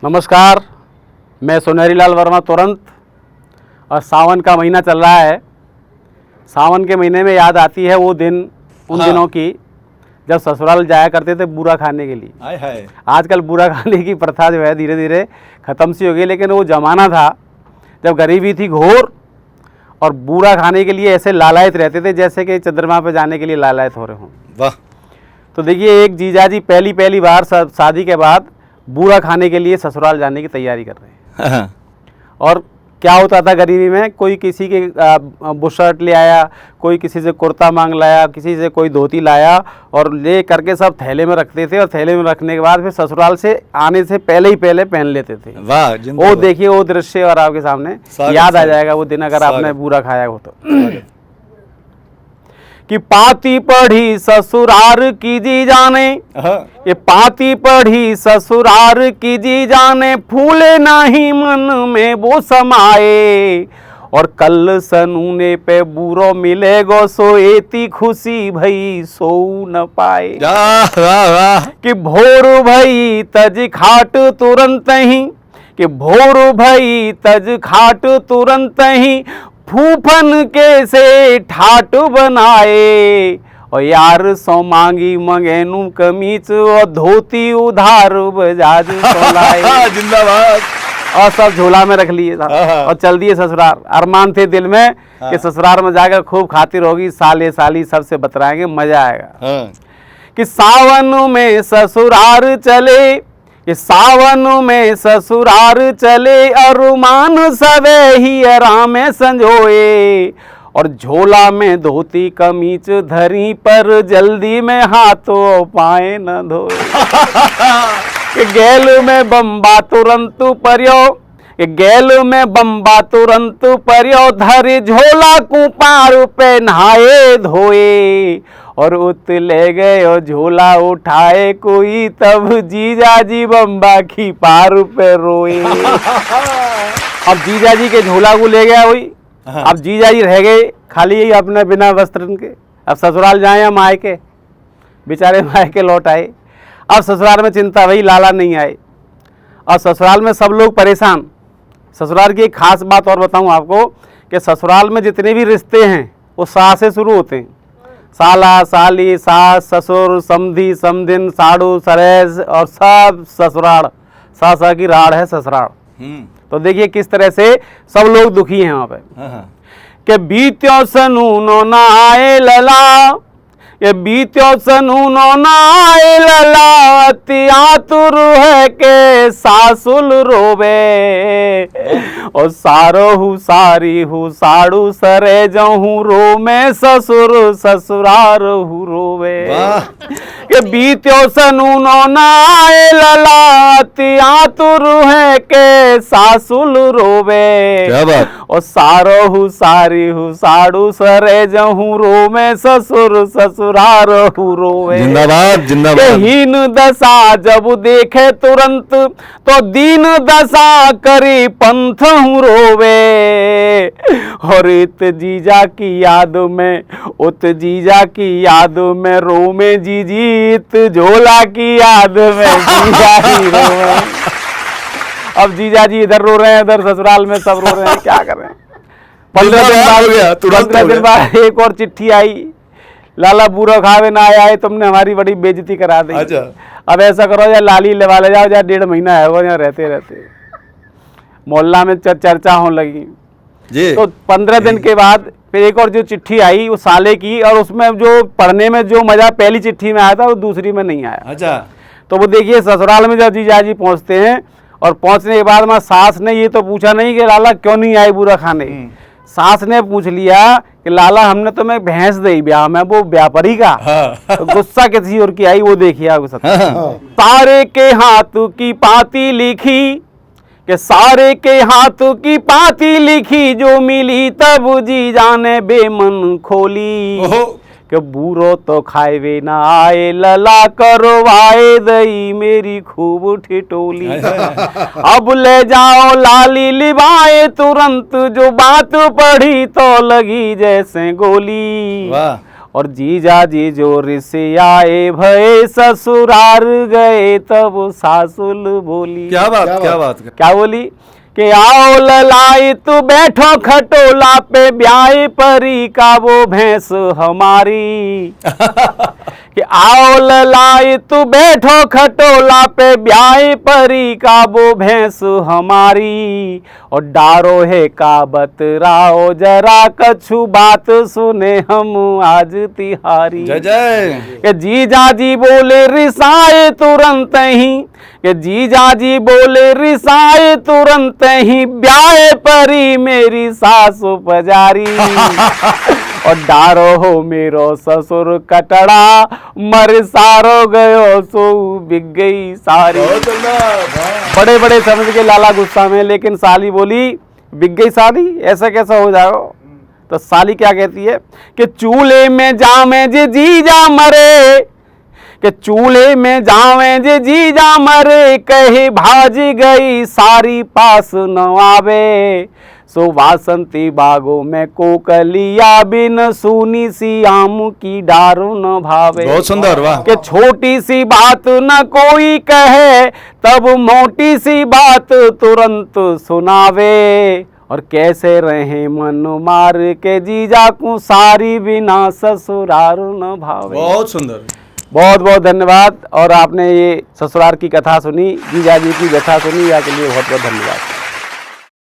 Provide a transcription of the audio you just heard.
नमस्कार, मैं सुनहरी लाल वर्मा तुरंत। और सावन का महीना चल रहा है। सावन के महीने में याद आती है वो दिन, उन दिनों की जब ससुराल जाया करते थे बूरा खाने के लिए। हाय हाय। आजकल बूरा खाने की प्रथा जो है धीरे धीरे ख़त्म सी हो गई, लेकिन वो ज़माना था जब गरीबी थी घोर और बूरा खाने के लिए ऐसे लालायत रहते थे जैसे कि चंद्रमा पे जाने के लिए लालायत हो रहे हों। वाह। तो देखिए, एक जीजाजी पहली बार शादी के बाद बूरा खाने के लिए ससुराल जाने की तैयारी कर रहे हैं। और क्या होता था गरीबी में, कोई किसी के बुशर्ट ले आया, कोई किसी से कुर्ता मांग लाया, किसी से कोई धोती लाया और ले करके सब थैले में रखते थे। और थैले में रखने के बाद फिर ससुराल से आने से पहले ही पहन लेते थे। वाह। वो देखिए वो दृश्य और आपके सामने याद आ जाएगा वो दिन अगर आपने बूरा खाया हो तो। कि पाती पढ़ी ससुरार की जी जाने, ये पाती पढ़ी ससुरार की जी जाने, फूले नहीं मन में वो समाए। और कल सनूने पे बूरो मिलेगो, सो एती खुशी भई सो न पाए। कि भोर भई तज खाट तुरंत ही, कि भोर भई तज खाट तुरंत ही, फूफन के से ठाट बनाए। और यार सो मांगी मंगेनू कमीज, और धोती उधार बजाज तो लाए। जिंदाबाद। और सब झोला में रख लिए था और चल दिए ससुराल। अरमान थे दिल में कि ससुराल में जाकर खूब खातिर होगी, साले साली सबसे बतराएंगे, मजा आएगा। कि सावन में ससुराल चले, कि सावन में ससुराल चले, अरुमान सवे ही आराम संजोए। और झोला में धोती कमीज धरी, पर जल्दी में हाथों पाए न धोए। कि गैल में बम्बा तुरंत परियो, कि गैल में बम्बा तुरंत परियो, धरे झोला को पार पे नहाए धोए। और उत ले गए और झोला उठाए कोई, तब जीजाजी बम्बा की पार पे रोए। अब जीजाजी के झोला को ले गया वही। अब जीजाजी रह गए खाली अपने बिना वस्त्र के। अब ससुराल जाए या मायके, बेचारे मायके लौट आए। अब ससुराल में चिंता, वही लाला नहीं आए। और ससुराल में सब लोग परेशान। ससुराल की एक खास बात और बताऊं आपको कि ससुराल में जितने भी रिश्ते हैं वो सा से शुरू होते हैं। साला साली, सास ससुर, समधी समधिन, साड़ू सरेज, और सब ससुराल। सा की राड़ है ससुराल। तो देखिए किस तरह से सब लोग दुखी हैं वहाँ पे। कि बीत्यो सनूनो ना आए लला, ये बीत्यो सनूनो ना आए लला, अति आतुर है के सासुल रोवे। और सारो हूँ सारी हूँ साड़ू सरे जाऊँ, रो में ससुर ससुरार हूँ रोवे। कि बीत्यो सनूनो ना आए लला, अति आतुर है के सासुल रोवे। क्या बात। और सारो हूँ सारी हूँ साड़ू सरे जाऊँ, रो में ससुर ससुरार हूँ रोवे। जिंदाबाद जिंदाबाद। हीन दशा जब देखे तुरंत, तो दीन दशा करी पंथ हूँ रोवे। और इत जीजा की याद में, उत जीजा की याद में, रो में जीजी, इत झोला की याद में जीजा ही रोवे। अब जीजा जी इधर रो रहे हैं, इधर ससुराल में सब रो रहे हैं, क्या कर रहे हैं। 15 दिन बाद एक और चिट्ठी आई, लाला बूरा खावे ना आया है, तुमने हमारी बड़ी बेइज्जती करा दी। अच्छा। अब ऐसा करो या लाली लेवा ले जाओ, या 1.5 महीना है वो यहाँ रहते मोहल्ला में चर्चा होने लगी जी। तो 15 दिन के बाद फिर एक और जो चिट्ठी आई वो साले की, और उसमें जो पढ़ने में जो मजा पहली चिट्ठी में आया था वो दूसरी में नहीं आया। अच्छा। तो वो देखिए ससुराल में जब जीजाजी पहुँचते हैं, और पहुँचने के बाद माँ सास ने ये तो पूछा नहीं कि लाला क्यों नहीं आए बूरा खाने। सास ने पूछ लिया कि लाला हमने तो मैं भैंस दई ब्याह में, वो व्यापारी का। तो गुस्सा किसी और की आई वो देखिए आप। सारे के हाथ की पाती लिखी, कि सारे के हाथ की पाती लिखी, जो मिली तब जी जाने बेमन खोली। कि बूरो तो खाए ना आए, लला करवाए दई मेरी खूब ठिठोली। अब ले जाओ लाली लिवाए तुरंत, जो बात पढ़ी तो लगी जैसे गोली। और जीजा जी जो रिसियाए भये ससुरार गए तब सासुल बोली। क्या बात क्या बोली कि आओ ललाई तू बैठो खटोला पे ब्याह परी का वो भैंस हमारी। कि आओ ललाई तू बैठो खटोला पे ब्याह परी का वो भैंस हमारी। और डारो है का बतराओ जरा कछु बात सुने हम आज तिहारी। जय जय। कि जीजा जी बोले रिसाए तुरंत ही, कि जीजा जी बोले रिसाए तुरंत ही ब्याह परी मेरी सासु पजारी। और डारो हो मेरो ससुर कटड़ा मर सारो गयो सो बिक गई सारी। बड़े बड़े समझ के लाला गुस्सा में, लेकिन साली बोली बिक गई सारी, ऐसा कैसा हो जाओ। तो साली क्या कहती है कि चूल्हे में जामे जे जीजा मरे, कि चूल्हे में जावे जे जीजा मरे कहे भाज गई सारी पास न आवे। सो वासंती बागों में कोकलिया बिन सुनी सी आम की डारू न भावे। बहुत सुंदर, वाह। कि छोटी सी बात न कोई कहे तब मोटी सी बात तुरंत सुनावे। और कैसे रहे मन मार के जीजा को सारी बिना ससुरार न भावे। बहुत सुंदर, बहुत बहुत धन्यवाद। और आपने ये ससुराल की कथा सुनी, जीजा जी की व्यथा सुनी, या के लिए बहुत बहुत धन्यवाद।